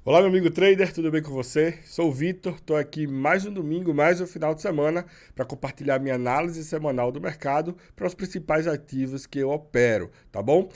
Olá, meu amigo trader, tudo bem com você? Sou o Vitor, estou aqui mais um domingo, mais um final de semana para compartilhar minha análise semanal do mercado para os principais ativos que eu opero, tá bom?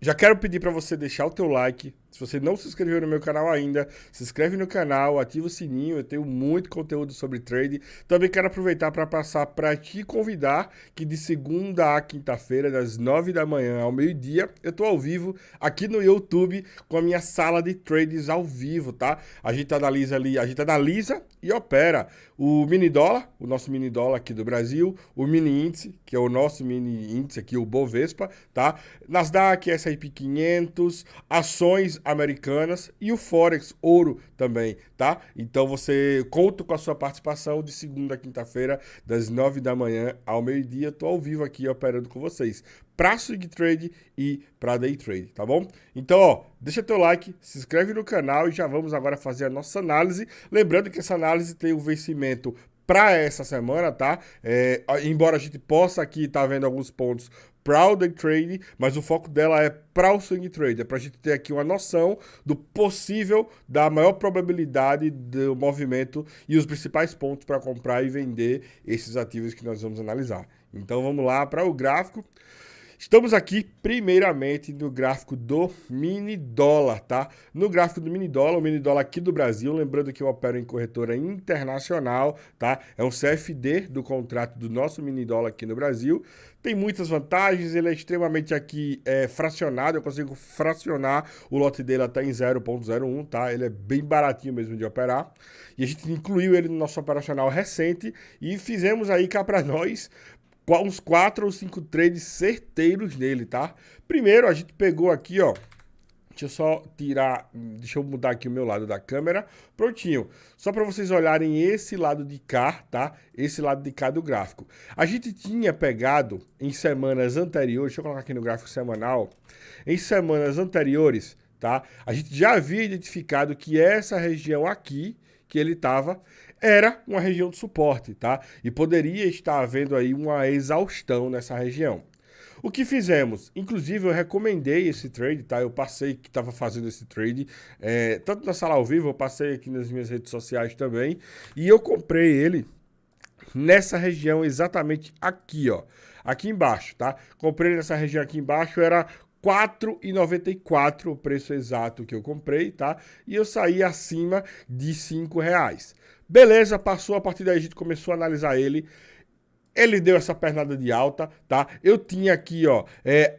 Já quero pedir para você deixar o teu like. Se você não se inscreveu no meu canal ainda, se inscreve no canal, ativa o sininho, eu tenho muito conteúdo sobre trade. Também quero aproveitar para passar para te convidar que de segunda a quinta-feira, das 9 da manhã ao meio-dia, eu estou ao vivo aqui no YouTube com a minha sala de trades ao vivo, tá? A gente analisa ali, a gente analisa e opera o mini dólar, o nosso mini dólar aqui do Brasil, o mini índice, que é o nosso mini índice aqui, o Bovespa, tá? Nasdaq, S&P 500, ações americanas e o Forex, ouro também, tá? Então você conta com a sua participação de segunda a quinta-feira, das 9 da manhã ao meio-dia. Tô ao vivo aqui operando com vocês para swing trade e para day trade, tá bom? Então, ó, deixa teu like, se inscreve no canal e já vamos agora fazer a nossa análise. Lembrando que essa análise tem o vencimento para essa semana, tá? Embora a gente possa aqui estar vendo alguns pontos para o day trade, mas o foco dela é para o swing trade, é para a gente ter aqui uma noção do possível, da maior probabilidade do movimento e os principais pontos para comprar e vender esses ativos que nós vamos analisar. Então vamos lá para o gráfico. Estamos aqui, primeiramente, no gráfico do mini dólar, tá? No gráfico do mini dólar, o mini dólar aqui do Brasil, lembrando que eu opero em corretora internacional, tá? É um CFD do contrato do nosso mini dólar aqui no Brasil. Tem muitas vantagens, ele é extremamente aqui fracionado, eu consigo fracionar o lote dele até em 0,01, tá? Ele é bem baratinho mesmo de operar. E a gente incluiu ele no nosso operacional recente e fizemos aí cá para nós uns 4 ou 5 trades certeiros nele, tá? Primeiro, a gente pegou aqui, ó. Deixa eu só tirar, deixa eu mudar aqui o meu lado da câmera. Prontinho. Só para vocês olharem esse lado de cá, tá? Esse lado de cá do gráfico. A gente tinha pegado em semanas anteriores, deixa eu colocar aqui no gráfico semanal. Em semanas anteriores, tá? A gente já havia identificado que essa região aqui, que ele estava, era uma região de suporte, tá? E poderia estar havendo aí uma exaustão nessa região. O que fizemos? Inclusive, eu recomendei esse trade, tá? Eu passei que estava fazendo esse trade, tanto na sala ao vivo, eu passei aqui nas minhas redes sociais também, e eu comprei ele nessa região exatamente aqui, ó. Aqui embaixo, tá? Comprei nessa região aqui embaixo, era 4,94 o preço exato que eu comprei, tá? E eu saí acima de R$ 5. Beleza, passou, a partir daí a gente começou a analisar ele. Ele deu essa pernada de alta, tá? Eu tinha aqui, ó,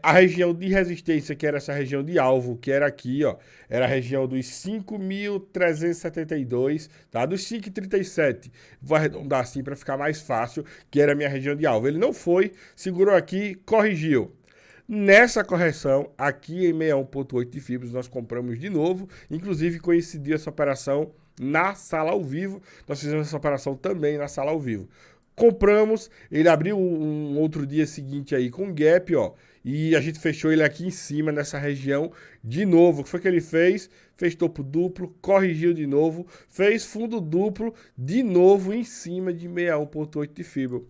a região de resistência, que era essa região de alvo, que era aqui, ó. Era a região dos 5.372, tá? Dos 5,37. Vou arredondar assim para ficar mais fácil, que era a minha região de alvo. Ele não foi, segurou aqui, corrigiu. Nessa correção, aqui em 61,8 de fibras, nós compramos de novo. Inclusive, coincidiu essa operação na sala ao vivo. Nós fizemos essa operação também na sala ao vivo. Compramos, ele abriu um outro dia seguinte aí com gap, ó, e a gente fechou ele aqui em cima, nessa região, de novo. O que foi que ele fez? Fez topo duplo, corrigiu de novo, fez fundo duplo, de novo em cima de 61,8 de fibra.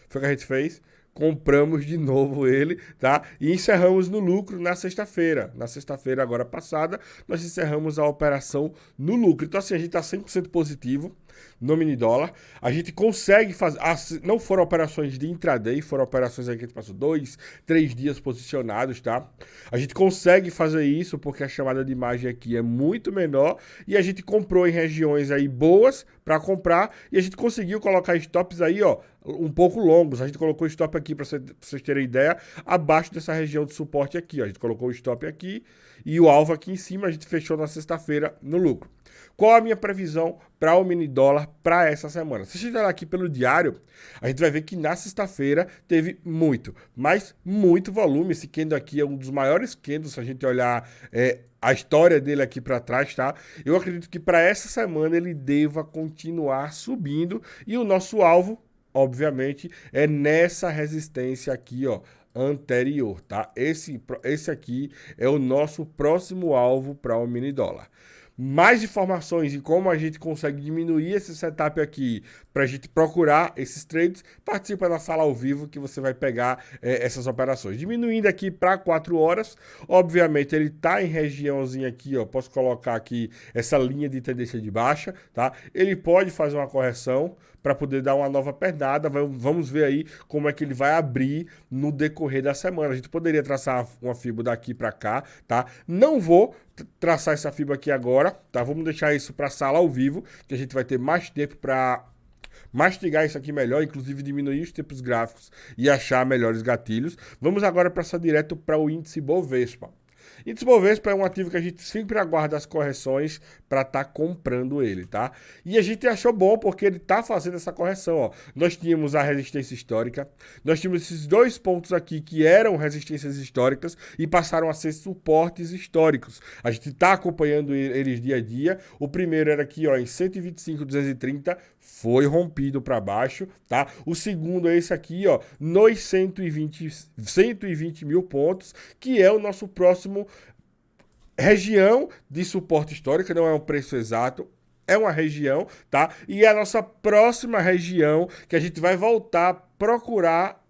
Foi o que a gente fez? Compramos de novo ele, tá? E encerramos no lucro na sexta-feira. Na sexta-feira agora passada, nós encerramos a operação no lucro. Então assim, a gente tá 100% positivo no mini dólar. A gente consegue fazer, não foram operações de intraday, foram operações aí que a gente passou 2, 3 dias posicionados, tá? A gente consegue fazer isso porque a chamada de imagem aqui é muito menor e a gente comprou em regiões aí boas para comprar e a gente conseguiu colocar stops aí, ó, um pouco longos. A gente colocou o stop aqui, para vocês terem ideia, abaixo dessa região de suporte aqui, ó. A gente colocou o stop aqui e o alvo aqui em cima. A gente fechou na sexta-feira no lucro. Qual a minha previsão para o mini dólar para essa semana? Se a gente olhar aqui pelo diário, a gente vai ver que na sexta-feira teve muito, mas muito volume. Esse candle aqui é um dos maiores candles, se a gente olhar a história dele aqui para trás, tá? Eu acredito que para essa semana ele deva continuar subindo e o nosso alvo, obviamente, é nessa resistência aqui, ó, anterior, tá? Esse aqui é o nosso próximo alvo para o mini dólar. mais informações de como a gente consegue diminuir esse setup aqui para a gente procurar esses trades, participa da sala ao vivo que você vai pegar essas operações. Diminuindo aqui para 4 horas, obviamente ele está em regiãozinha aqui, ó, posso colocar aqui essa linha de tendência de baixa, tá? Ele pode fazer uma correção para poder dar uma nova pernada. Vamos ver aí como é que ele vai abrir no decorrer da semana. A gente poderia traçar uma fibra daqui para cá, tá? Não vou traçar essa fibra aqui agora, tá? Vamos deixar isso para a sala ao vivo, que a gente vai ter mais tempo para mastigar isso aqui melhor, inclusive diminuir os tempos gráficos e achar melhores gatilhos. Vamos agora passar direto para o índice Bovespa. Índice Bovespa é um ativo que a gente sempre aguarda as correções para estar comprando ele, tá? E a gente achou bom porque ele está fazendo essa correção, ó. Nós tínhamos a resistência histórica, nós tínhamos esses dois pontos aqui que eram resistências históricas e passaram a ser suportes históricos. A gente está acompanhando eles dia a dia. O primeiro era aqui, ó, em 125,230, foi rompido para baixo, tá? O segundo é esse aqui, ó, nos 120 mil pontos, que é o nosso próximo região de suporte histórica, não é um preço exato, é uma região, tá? E é a nossa próxima região que a gente vai voltar a procurar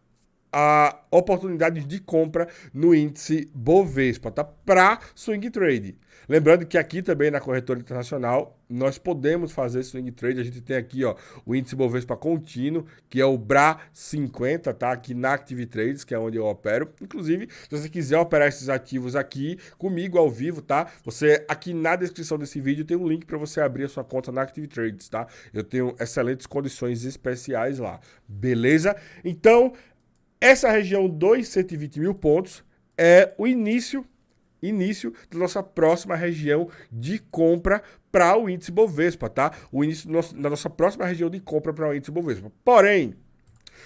a oportunidades de compra no índice Bovespa, tá? Para swing trade. Lembrando que aqui também na corretora internacional nós podemos fazer swing trade. A gente tem aqui, ó, o índice Bovespa contínuo, que é o BRA50, tá? Aqui na Active Trades, que é onde eu opero. Inclusive, se você quiser operar esses ativos aqui comigo ao vivo, tá? Você aqui na descrição desse vídeo tem um link para você abrir a sua conta na Active Trades, tá? Eu tenho excelentes condições especiais lá. Beleza? Então, essa região dos 120 mil pontos é o início da nossa próxima região de compra para o índice Bovespa, tá? O início da nossa próxima região de compra para o índice Bovespa. Porém,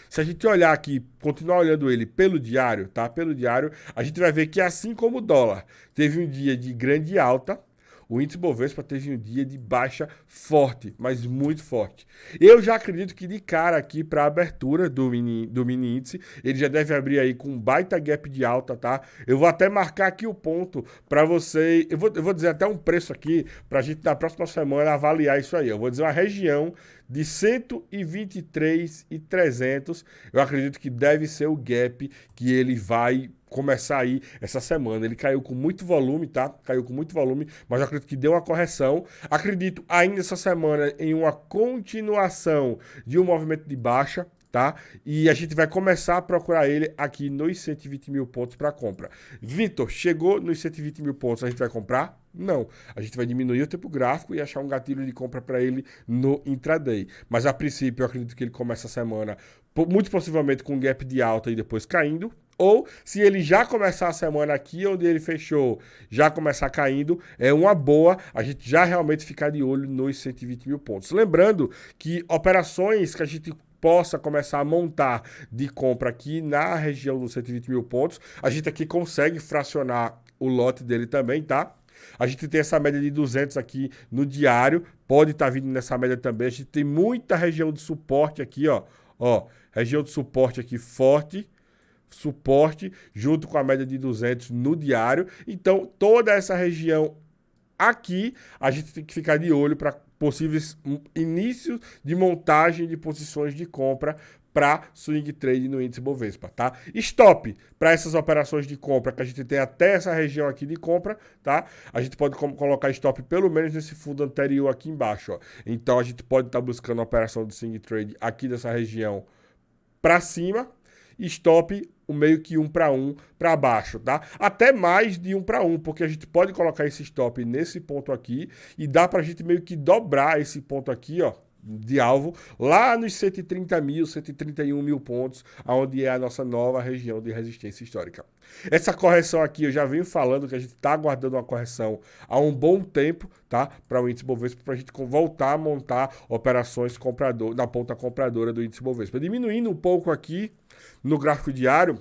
se a gente olhar aqui, continuar olhando ele pelo diário, tá? Pelo diário, a gente vai ver que assim como o dólar teve um dia de grande alta, o índice Bovespa teve um dia de baixa forte, mas muito forte. Eu já acredito que de cara aqui para a abertura do mini índice, ele já deve abrir aí com um baita gap de alta, tá? Eu vou até marcar aqui o ponto para você, eu vou dizer até um preço aqui para a gente na próxima semana avaliar isso aí. Eu vou dizer uma região de 123,300. Eu acredito que deve ser o gap que ele vai começar aí essa semana. Ele caiu com muito volume, tá? Caiu com muito volume, mas eu acredito que deu uma correção. Acredito ainda essa semana em uma continuação de um movimento de baixa, tá? E a gente vai começar a procurar ele aqui nos 120 mil pontos para compra. Vitor, chegou nos 120 mil pontos, a gente vai comprar? Não. A gente vai diminuir o tempo gráfico e achar um gatilho de compra para ele no intraday. Mas a princípio eu acredito que ele começa a semana muito possivelmente com um gap de alta e depois caindo. Ou se ele já começar a semana aqui onde ele fechou, já começar caindo, é uma boa a gente já realmente ficar de olho nos 120 mil pontos. Lembrando que operações que a gente possa começar a montar de compra aqui na região dos 120 mil pontos, a gente aqui consegue fracionar o lote dele também, tá? A gente tem essa média de 200 aqui no diário, pode estar vindo nessa média também. A gente tem muita região de suporte aqui, ó, região de suporte aqui forte, suporte junto com a média de 200 no diário. Então, toda essa região aqui, a gente tem que ficar de olho para possíveis inícios de montagem de posições de compra para swing trade no índice Bovespa, tá? Stop para essas operações de compra que a gente tem até essa região aqui de compra, tá? A gente pode colocar stop pelo menos nesse fundo anterior aqui embaixo, ó. Então, a gente pode estar buscando a operação de swing trade aqui dessa região para cima, stop o meio que 1 para 1 para baixo, tá? Até mais de 1 para 1, porque a gente pode colocar esse stop nesse ponto aqui e dá para a gente meio que dobrar esse ponto aqui, ó, de alvo, lá nos 130 mil, 131 mil pontos, onde é a nossa nova região de resistência histórica. Essa correção aqui, eu já venho falando que a gente está aguardando uma correção há um bom tempo, tá? Para o índice Bovespa, para a gente voltar a montar operações na ponta compradora do índice Bovespa. Diminuindo um pouco aqui no gráfico diário,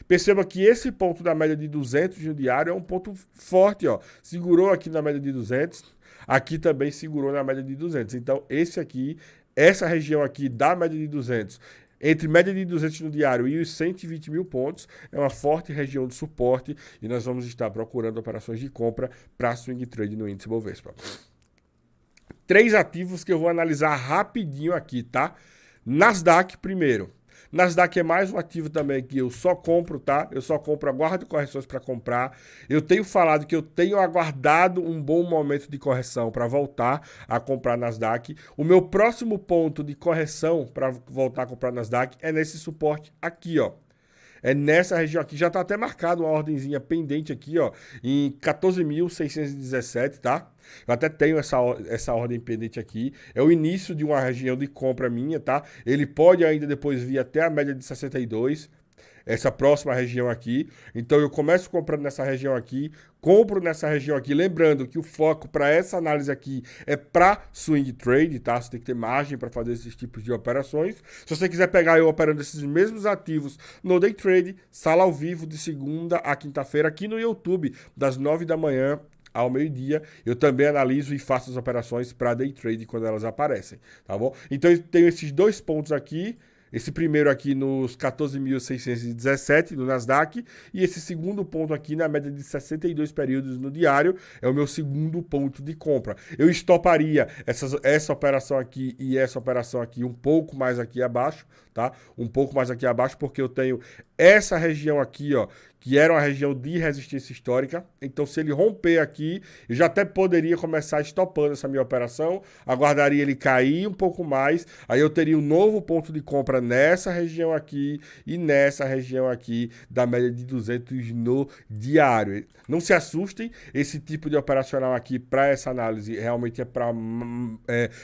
perceba que esse ponto da média de 200 no diário é um ponto forte, ó. Segurou aqui na média de 200, aqui também segurou na média de 200. Então, essa região aqui da média de 200, entre média de 200 no diário e os 120 mil pontos, é uma forte região de suporte e nós vamos estar procurando operações de compra para swing trade no índice Bovespa. três ativos que eu vou analisar rapidinho aqui, tá? Nasdaq primeiro. Nasdaq é mais um ativo também que eu só compro, tá? Eu só compro, aguardo correções para comprar. Eu tenho falado que eu tenho aguardado um bom momento de correção para voltar a comprar Nasdaq. O meu próximo ponto de correção para voltar a comprar Nasdaq é nesse suporte aqui, ó. É nessa região aqui, já está até marcado uma ordenzinha pendente aqui, ó, em 14.617, tá? Eu até tenho essa ordem pendente aqui. É o início de uma região de compra minha, tá? Ele pode ainda depois vir até a média de 62, essa próxima região aqui. Então eu começo comprando nessa região aqui, compro nessa região aqui, lembrando que o foco para essa análise aqui é para swing trade, tá? Você tem que ter margem para fazer esses tipos de operações. Se você quiser pegar eu operando esses mesmos ativos no day trade, sala ao vivo de segunda a quinta-feira aqui no YouTube, das 9 da manhã ao meio-dia, eu também analiso e faço as operações para day trade quando elas aparecem, tá bom? Então eu tenho esses dois pontos aqui. Esse primeiro aqui nos 14.617 do Nasdaq e esse segundo ponto aqui na média de 62 períodos no diário é o meu segundo ponto de compra. Eu estoparia essa operação aqui e essa operação aqui um pouco mais aqui abaixo, tá? Um pouco mais aqui abaixo porque eu tenho essa região aqui, ó, que era uma região de resistência histórica. Então, se ele romper aqui, eu já até poderia começar estopando essa minha operação, aguardaria ele cair um pouco mais, aí eu teria um novo ponto de compra nessa região aqui e nessa região aqui da média de 200 no diário. Não se assustem, esse tipo de operacional aqui para essa análise realmente é para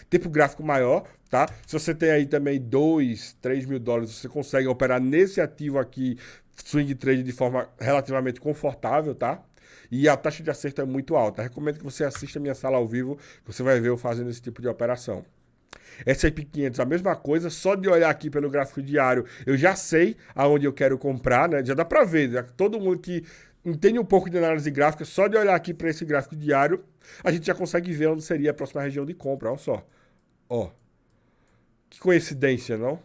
tempo gráfico maior, tá? Se você tem aí também 2, 3 mil dólares, você consegue operar nesse ativo aqui, swing trade, de forma relativamente confortável, tá? E a taxa de acerto é muito alta. Recomendo que você assista a minha sala ao vivo, que você vai ver eu fazendo esse tipo de operação. S&P 500, a mesma coisa, só de olhar aqui pelo gráfico diário, eu já sei aonde eu quero comprar, né? Já dá para ver, né? Todo mundo que entende um pouco de análise gráfica, só de olhar aqui para esse gráfico diário, a gente já consegue ver onde seria a próxima região de compra, olha só. Ó, que coincidência, não?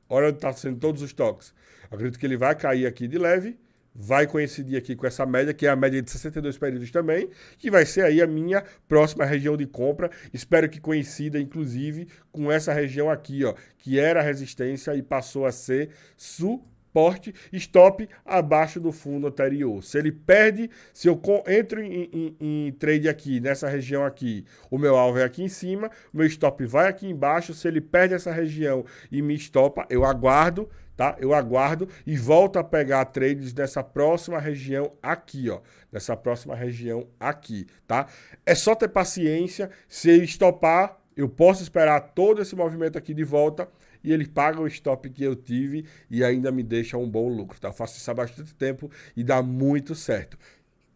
Olha onde está sendo todos os toques. Acredito que ele vai cair aqui de leve, vai coincidir aqui com essa média, que é a média de 62 períodos também, que vai ser aí a minha próxima região de compra. Espero que coincida, inclusive, com essa região aqui, ó, que era resistência e passou a ser suporte, stop abaixo do fundo anterior. Se ele perde, se eu entro em trade aqui, nessa região aqui, o meu alvo é aqui em cima, o meu stop vai aqui embaixo. Se ele perde essa região e me estopa, eu aguardo, tá? Eu aguardo e volto a pegar trades dessa próxima região aqui, ó. Dessa próxima região aqui, tá? É só ter paciência. Se ele estopar, eu posso esperar todo esse movimento aqui de volta e ele paga o stop que eu tive e ainda me deixa um bom lucro, tá? Eu faço isso há bastante tempo e dá muito certo.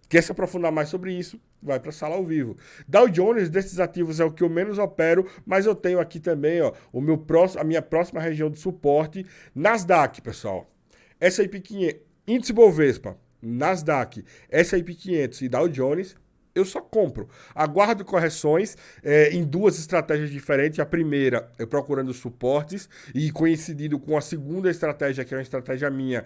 Quer se aprofundar mais sobre isso? Vai para a sala ao vivo. Dow Jones, desses ativos, é o que eu menos opero, mas eu tenho aqui também, ó, a minha próxima região de suporte, Nasdaq, pessoal. S&P 500, índice Bovespa, Nasdaq, S&P 500 e Dow Jones, eu só compro. Aguardo correções em duas estratégias diferentes. A primeira, eu procurando suportes e coincidindo com a segunda estratégia, que é uma estratégia minha,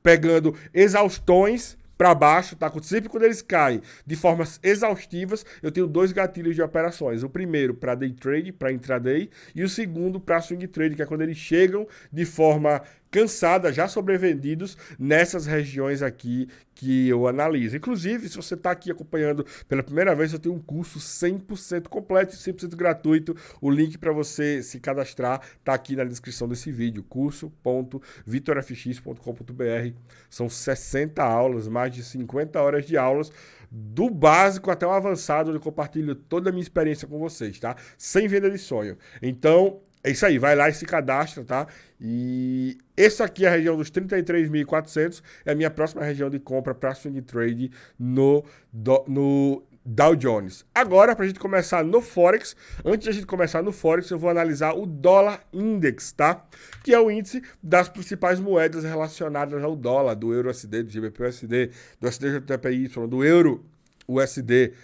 pegando exaustões para baixo, tá? Sempre quando eles caem de formas exaustivas, eu tenho dois gatilhos de operações. O primeiro para day trade, para intraday, e o segundo para swing trade, que é quando eles chegam de forma cansada, já sobrevendidos nessas regiões aqui que eu analiso. Inclusive, se você está aqui acompanhando pela primeira vez, eu tenho um curso 100% completo e 100% gratuito. O link para você se cadastrar está aqui na descrição desse vídeo, curso.vitorfx.com.br. São 60 aulas, mais de 50 horas de aulas, do básico até o avançado, onde eu compartilho toda a minha experiência com vocês, tá? Sem venda de sonho. Então, é isso aí, vai lá e se cadastra, tá? E essa aqui é a região dos 33.400, é a minha próxima região de compra para swing trade no Dow Jones. Agora, para a gente começar no Forex, antes de a gente começar no Forex, eu vou analisar o Dólar Index, tá? Que é o índice das principais moedas relacionadas ao dólar, do Euro USD, do GBP USD, do SDJPY, do Euro USD,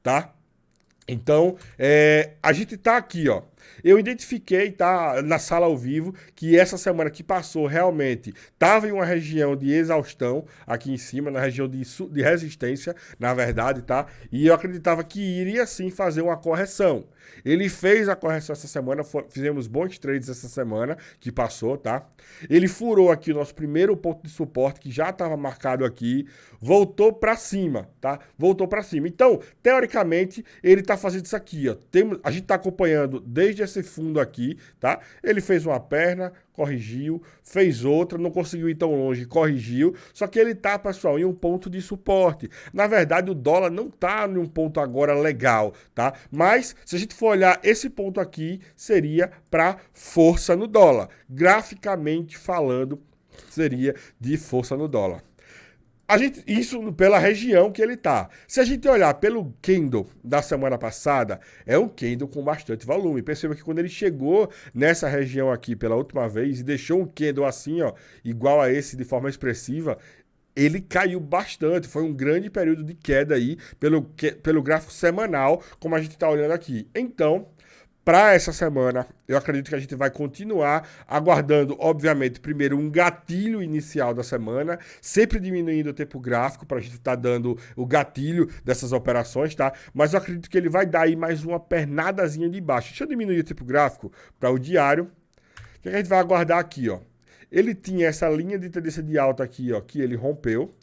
tá? Então, a gente tá aqui, ó. Eu identifiquei, tá, na sala ao vivo, que essa semana que passou realmente estava em uma região de exaustão aqui em cima, na região de resistência, na verdade, tá? E eu acreditava que iria sim fazer uma correção. Ele fez a correção essa semana, fizemos bons trades essa semana que passou, tá? Ele furou aqui o nosso primeiro ponto de suporte, que já estava marcado aqui, voltou para cima, tá? Voltou para cima. Então, teoricamente, ele tá fazendo isso aqui, ó. A gente tá acompanhando desde esse fundo aqui, tá? Ele fez uma perna, corrigiu, fez outra, não conseguiu ir tão longe, corrigiu, só que ele tá, pessoal, em um ponto de suporte. Na verdade, o dólar não tá em um ponto agora legal, tá? Mas, se a gente for olhar esse ponto aqui, seria para força no dólar. Graficamente falando, seria de força no dólar. Isso pela região que ele está. Se a gente olhar pelo candle da semana passada, é um candle com bastante volume. Perceba que quando ele chegou nessa região aqui pela última vez e deixou um candle assim, ó, igual a esse de forma expressiva, ele caiu bastante. Foi um grande período de queda aí pelo gráfico semanal, como a gente está olhando aqui. Então, para essa semana, eu acredito que a gente vai continuar aguardando, obviamente, primeiro um gatilho inicial da semana, sempre diminuindo o tempo gráfico para a gente estar dando o gatilho dessas operações, tá? Mas eu acredito que ele vai dar aí mais uma pernadazinha de baixo. Deixa eu diminuir o tempo gráfico para o diário. O que a gente vai aguardar aqui, ó? Ele tinha essa linha de tendência de alta aqui, ó, que ele rompeu.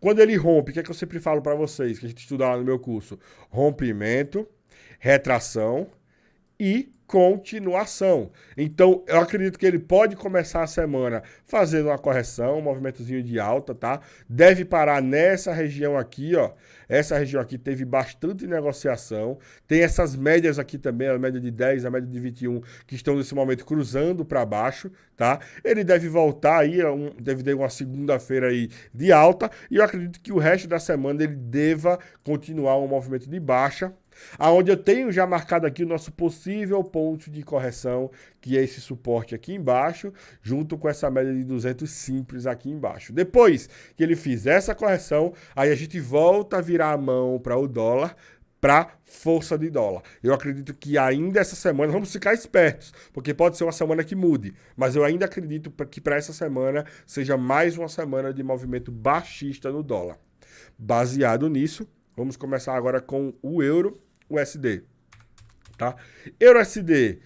Quando ele rompe, o que é que eu sempre falo para vocês, que a gente estuda lá no meu curso? Rompimento, retração e continuação. Então, eu acredito que ele pode começar a semana fazendo uma correção, um movimentozinho de alta, tá? Deve parar nessa região aqui, ó. Essa região aqui teve bastante negociação. Tem essas médias aqui também, a média de 10, a média de 21, que estão nesse momento cruzando para baixo, tá? Ele deve voltar aí, deve ter uma segunda-feira aí de alta, e eu acredito que o resto da semana ele deva continuar um movimento de baixa, aonde eu tenho já marcado aqui o nosso possível ponto de correção, que é esse suporte aqui embaixo, junto com essa média de 200 simples aqui embaixo. Depois que ele fizer essa correção, aí a gente volta a virar a mão para o dólar, para força de dólar. Eu acredito que ainda essa semana, vamos ficar espertos, porque pode ser uma semana que mude, mas eu ainda acredito que para essa semana seja mais uma semana de movimento baixista no dólar. Baseado nisso, vamos começar agora com o euro USD, tá? Euro USD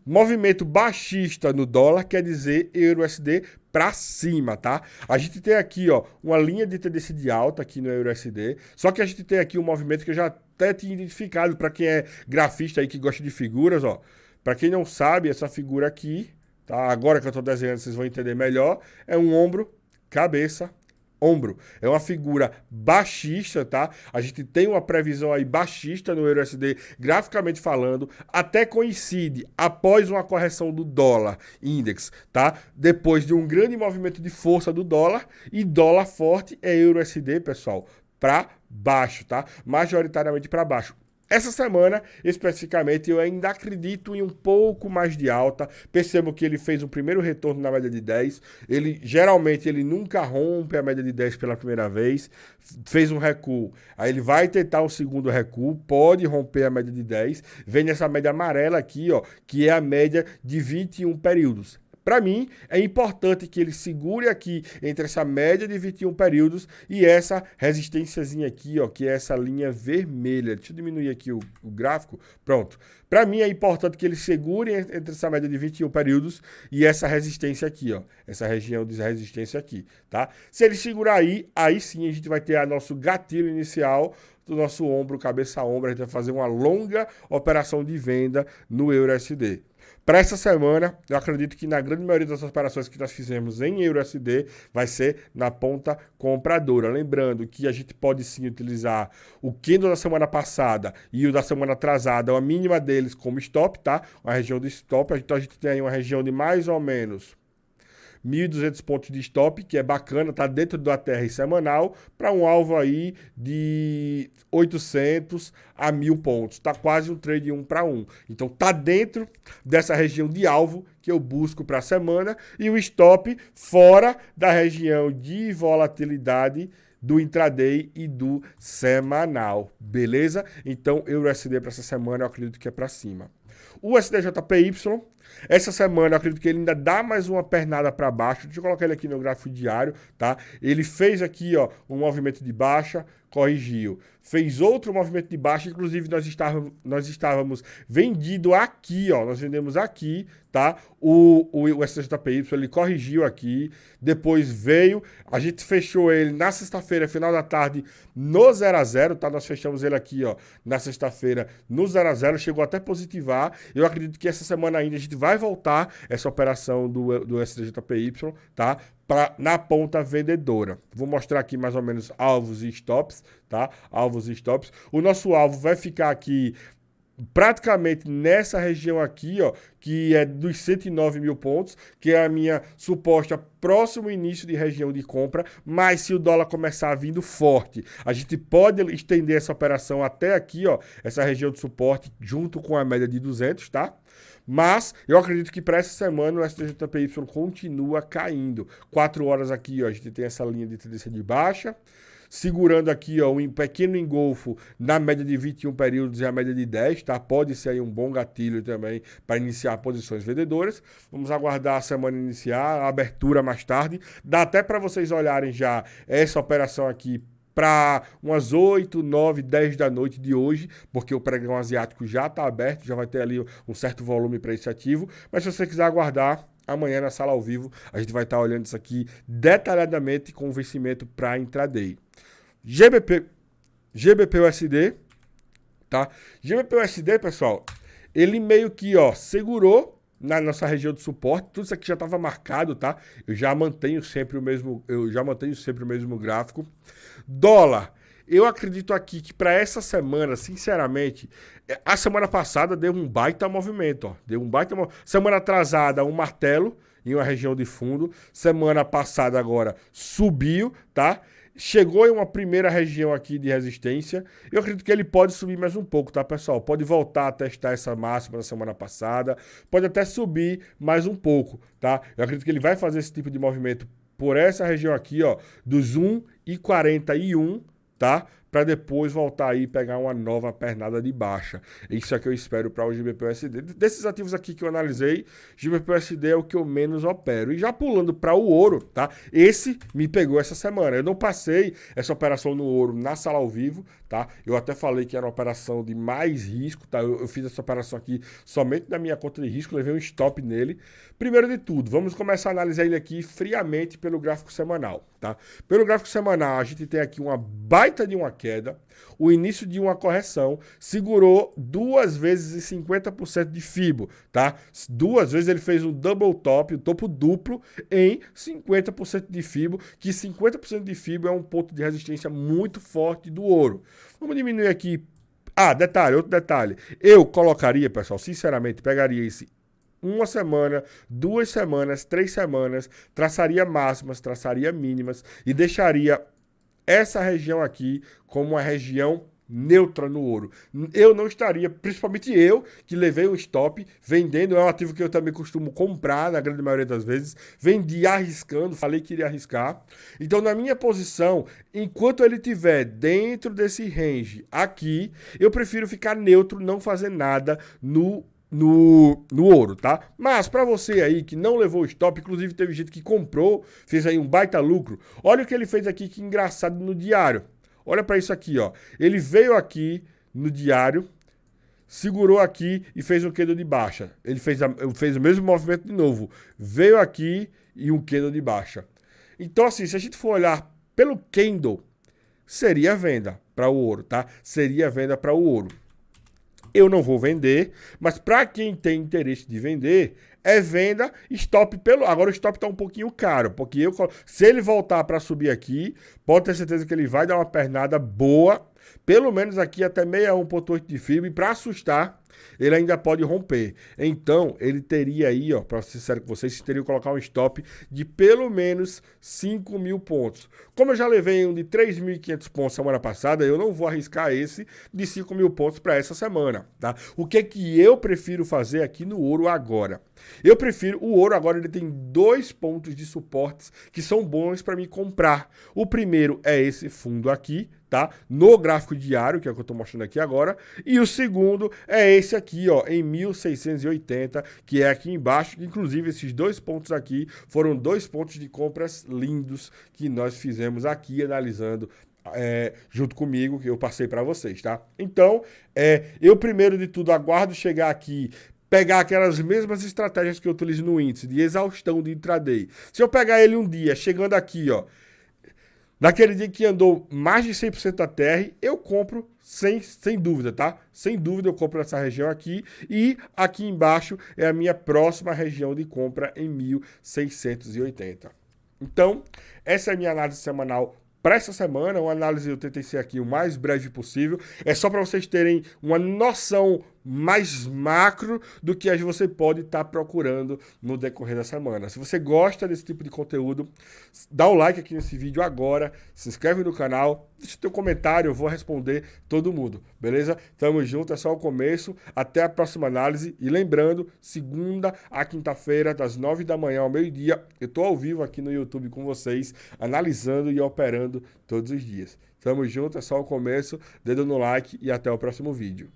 movimento baixista no dólar, quer dizer euro USD para cima, tá? A gente tem aqui, ó, uma linha de tendência de alta aqui no euro USD, só que a gente tem aqui um movimento que eu já até tinha identificado para quem é grafista aí que gosta de figuras, ó. Para quem não sabe, essa figura aqui, tá? Agora que eu tô desenhando, vocês vão entender melhor, é um ombro, cabeça, ombro. É uma figura baixista, tá? A gente tem uma previsão aí baixista no euro USD, graficamente falando, até coincide após uma correção do dólar index, tá? Depois de um grande movimento de força do dólar, e dólar forte é euro USD, pessoal, para baixo, tá? Majoritariamente para baixo. Essa semana, especificamente, eu ainda acredito em um pouco mais de alta. Percebo que ele fez um primeiro retorno na média de 10. Geralmente, ele nunca rompe a média de 10 pela primeira vez. Fez um recuo. Aí ele vai tentar um segundo recuo. Pode romper a média de 10. Vem nessa média amarela aqui, ó, que é a média de 21 períodos. Para mim, é importante que ele segure aqui entre essa média de 21 períodos e essa resistênciazinha aqui, ó, que é essa linha vermelha. Deixa eu diminuir aqui o gráfico. Pronto. Para mim, é importante que ele segure entre essa média de 21 períodos e essa resistência aqui, ó. Essa região de resistência aqui, tá? Se ele segurar aí sim a gente vai ter nosso gatilho inicial do nosso ombro, cabeça a ombro. A gente vai fazer uma longa operação de venda no euro USD. Para essa semana, eu acredito que na grande maioria das operações que nós fizemos em euro USD vai ser na ponta compradora. Lembrando que a gente pode sim utilizar o candle da semana passada e o da semana atrasada, a mínima deles como stop, tá? Uma região de stop. Então a gente tem aí uma região de mais ou menos 1.200 pontos de stop, que é bacana, tá dentro do ATR semanal, para um alvo aí de 800 a 1.000 pontos. Tá quase um trade 1 para 1. Então tá dentro dessa região de alvo que eu busco para a semana, e o stop fora da região de volatilidade do intraday e do semanal, beleza? Então, EURUSD para essa semana eu acredito que é para cima. O SDJPY, essa semana eu acredito que ele ainda dá mais uma pernada para baixo. Deixa eu colocar ele aqui no gráfico diário, tá? Ele fez aqui, ó, um movimento de baixa, corrigiu. Fez outro movimento de baixa, inclusive nós estávamos vendido aqui, ó, nós vendemos aqui, tá? O SDJPY, ele corrigiu aqui, depois veio, a gente fechou ele na sexta-feira, final da tarde, no 0 a 0, tá? Nós fechamos ele aqui, ó, na sexta-feira, no 0 a 0, chegou até positivar. Eu acredito que essa semana ainda a gente vai voltar essa operação do SDJPY, tá? Na ponta vendedora. Vou mostrar aqui mais ou menos alvos e stops, tá? Alvos e stops. O nosso alvo vai ficar aqui praticamente nessa região aqui, ó, que é dos 109 mil pontos, que é a minha suposta próximo início de região de compra, mas se o dólar começar vindo forte, a gente pode estender essa operação até aqui, ó, essa região de suporte, junto com a média de 200, tá? Mas eu acredito que para essa semana o SDJPY continua caindo. 4 horas aqui, ó, a gente tem essa linha de tendência de baixa, segurando aqui, ó, um pequeno engolfo na média de 21 períodos e a média de 10, tá? Pode ser aí um bom gatilho também para iniciar posições vendedoras. Vamos aguardar a semana iniciar, a abertura mais tarde. Dá até para vocês olharem já essa operação aqui para umas 8, 9, 10 da noite de hoje, porque o pregão asiático já está aberto, já vai ter ali um certo volume para esse ativo. Mas se você quiser aguardar, amanhã na sala ao vivo, a gente vai estar olhando isso aqui detalhadamente com o vencimento para intraday. GBP-USD, tá? GBP-USD, pessoal, ele meio que, ó, segurou na nossa região de suporte. Tudo isso aqui já estava marcado, tá? Eu já mantenho sempre o mesmo gráfico. Dólar, eu acredito aqui que para essa semana, sinceramente, a semana passada deu um baita movimento, ó. Semana atrasada, um martelo em uma região de fundo. Semana passada agora subiu, tá? Chegou em uma primeira região aqui de resistência. Eu acredito que ele pode subir mais um pouco, tá, pessoal? Pode voltar a testar essa máxima da semana passada. Pode até subir mais um pouco, tá? Eu acredito que ele vai fazer esse tipo de movimento por essa região aqui, ó, dos 1,41, tá? Para depois voltar aí e pegar uma nova pernada de baixa. Isso é que eu espero para o GBP-USD. Desses ativos aqui que eu analisei, GBP-USD é o que eu menos opero. E já pulando para o ouro, tá? Esse me pegou essa semana. Eu não passei essa operação no ouro na sala ao vivo, tá? Eu até falei que era uma operação de mais risco, tá? Eu fiz essa operação aqui somente na minha conta de risco, levei um stop nele. Primeiro de tudo, vamos começar a analisar ele aqui friamente pelo gráfico semanal, tá? Pelo gráfico semanal, a gente tem aqui uma baita de uma queda, o início de uma correção, segurou 2 vezes e 50% de FIBO, tá? 2 vezes ele fez um double top, um topo duplo em 50% de FIBO, que 50% de FIBO é um ponto de resistência muito forte do ouro. Vamos diminuir aqui. Outro detalhe. Eu colocaria, pessoal, sinceramente, pegaria esse uma semana, 2 semanas, 3 semanas, traçaria máximas, traçaria mínimas e deixaria essa região aqui como uma região neutra no ouro. Eu não estaria, principalmente eu, que levei um stop, vendendo, é um ativo que eu também costumo comprar, na grande maioria das vezes, vendi arriscando, falei que iria arriscar. Então, na minha posição, enquanto ele estiver dentro desse range aqui, eu prefiro ficar neutro, não fazer nada no ouro, tá? Mas para você aí que não levou o stop, inclusive teve gente que comprou, fez aí um baita lucro, olha o que ele fez aqui, que engraçado, no diário. Olha para isso aqui, ó. Ele veio aqui no diário, segurou aqui e fez um candle de baixa. Ele fez o mesmo movimento de novo. Veio aqui e um candle de baixa. Então, assim, se a gente for olhar pelo candle, seria venda para o ouro, tá? Seria venda para o ouro. Eu não vou vender, mas para quem tem interesse de vender, é venda, stop pelo... Agora o stop está um pouquinho caro, porque se ele voltar para subir aqui, pode ter certeza que ele vai dar uma pernada boa, Pelo menos aqui até 61,8 de FIB, para assustar, ele ainda pode romper. Então, ele teria aí, ó, para ser sincero com vocês, teria que colocar um stop de pelo menos 5.000 pontos. Como eu já levei um de 3.500 pontos semana passada, eu não vou arriscar esse de 5.000 pontos para essa semana, tá? O que é que eu prefiro fazer aqui no ouro agora? Eu prefiro, o ouro agora ele tem 2 pontos de suportes que são bons para me comprar. O primeiro é esse fundo aqui, tá? No gráfico diário, que é o que eu estou mostrando aqui agora, e o segundo é esse aqui, ó, em 1.680, que é aqui embaixo, que inclusive esses 2 pontos aqui foram 2 pontos de compras lindos que nós fizemos aqui analisando junto comigo, que eu passei para vocês, tá? Então, eu primeiro de tudo aguardo chegar aqui, pegar aquelas mesmas estratégias que eu utilizo no índice de exaustão de intraday. Se eu pegar ele um dia, chegando aqui, ó, naquele dia que andou mais de 100% da TR, eu compro sem dúvida, tá? Sem dúvida eu compro nessa região aqui. E aqui embaixo é a minha próxima região de compra em 1.680. Então, essa é a minha análise semanal para essa semana. Uma análise eu tentei ser aqui o mais breve possível. É só para vocês terem uma noção mais macro do que você pode estar procurando no decorrer da semana. Se você gosta desse tipo de conteúdo, dá o like aqui nesse vídeo agora, se inscreve no canal, deixa teu comentário, eu vou responder todo mundo, beleza? Tamo junto, é só o começo, até a próxima análise. E lembrando, segunda a quinta-feira, das 9 da manhã ao meio-dia, eu tô ao vivo aqui no YouTube com vocês, analisando e operando todos os dias. Tamo junto, é só o começo, dedo no like e até o próximo vídeo.